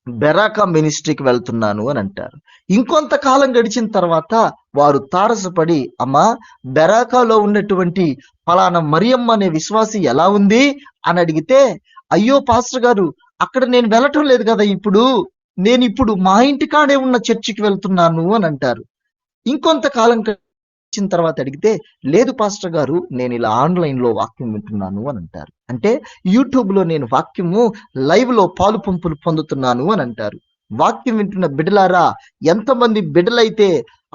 Beracah మినిస్ట్రీకి వెళ్తున్నాను అని అంటారు. ఇంకొంతకాలం గడిచిన తర్వాత వారు తారసపడి, అమ్మా బెరాకాలో ఉన్నటువంటి ఫలానా మరియమ్మ అనే విశ్వాసి ఎలా ఉంది అని అడిగితే, అయ్యో పాస్టర్ గారు, అక్కడ నేను వెళ్ళటం లేదు కదా ఇప్పుడు, నేను ఇప్పుడు మా ఇంటికాడే ఉన్న చర్చికి వెళ్తున్నాను అని అంటారు. ఇంకొంతకాలం వచ్చిన తర్వాత అడిగితే, లేదు పాస్టర్ గారు, నేను ఇలా ఆన్లైన్ లో వాక్యం వింటున్నాను అని అంటారు. అంటే యూట్యూబ్ లో నేను వాక్యము లైవ్ లో పాలు పంపులు పొందుతున్నాను అని అంటారు. వాక్యం వింటున్న బిడ్డలారా, ఎంతమంది బిడ్డలైతే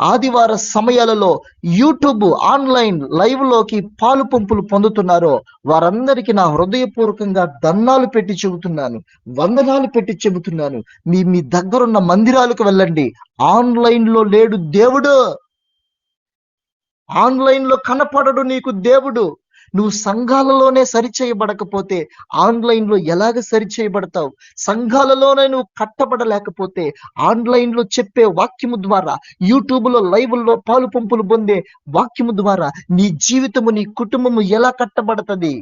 ఆదివార సమయాలలో యూట్యూబ్ ఆన్లైన్ లైవ్ లోకి పాలు పంపులు పొందుతున్నారో వారందరికీ నా హృదయపూర్వకంగా దండాలు పెట్టి చెబుతున్నాను, వందనాలు పెట్టి చెబుతున్నాను. మీ మీ దగ్గరున్న మందిరాలకు వెళ్ళండి. ఆన్లైన్ లో లేడు దేవుడు, ఆన్లైన్ లో కనపడడు నీకు దేవుడు. నువ్వు సంఘాలలోనే సరిచేయబడకపోతే ఆన్లైన్ లో ఎలాగ సరిచేయబడతావు? సంఘాలలోనే నువ్వు కట్టబడలేకపోతే ఆన్లైన్ లో చెప్పే వాక్యము ద్వారా, యూట్యూబ్ లో లైవ్ లో పాలు పంపులు పొందే వాక్యము ద్వారా నీ జీవితము, నీ కుటుంబము ఎలా కట్టబడుతుంది?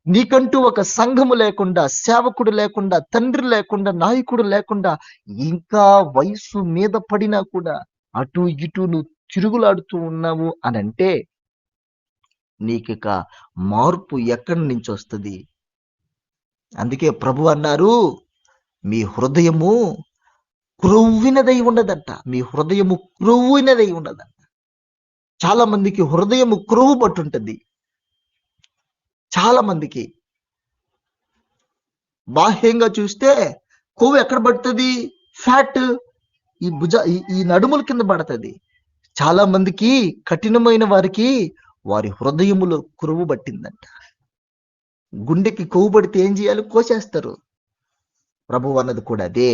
నీకంటూ ఒక సంఘము లేకుండా, సేవకుడు లేకుండా, తండ్రి లేకుండా, నాయకుడు లేకుండా, ఇంకా వయసు మీద పడినా కూడా అటు ఇటు నువ్వు తిరుగులాడుతూ ఉన్నావు అని అంటే నీకిక మార్పు ఎక్కడి నుంచి వస్తుంది? అందుకే ప్రభు అన్నారు, మీ హృదయము క్రొవ్వినదై ఉండదంట. మీ హృదయము క్రొవ్వినదై ఉండదంట. చాలా మందికి హృదయము క్రొవ్వు పట్టుంటది. చాలా మందికి బాహ్యంగా చూస్తే కొవ్వు ఎక్కడ పడుతుంది? ఫ్యాట్ ఈ ఈ నడుముల కింద పడుతుంది. చాలా మందికి, కఠినమైన వారికి వారి హృదయములో కొవ్వు పట్టిందంట. గుండెకి కొవ్వు పడితే ఏం చేయాలి? కోసేస్తారు. ప్రభు అన్నది కూడా అదే,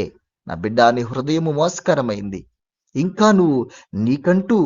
నా బిడ్డ నీ హృదయము మోసకరమైంది, ఇంకా నువ్వు నీకంటూ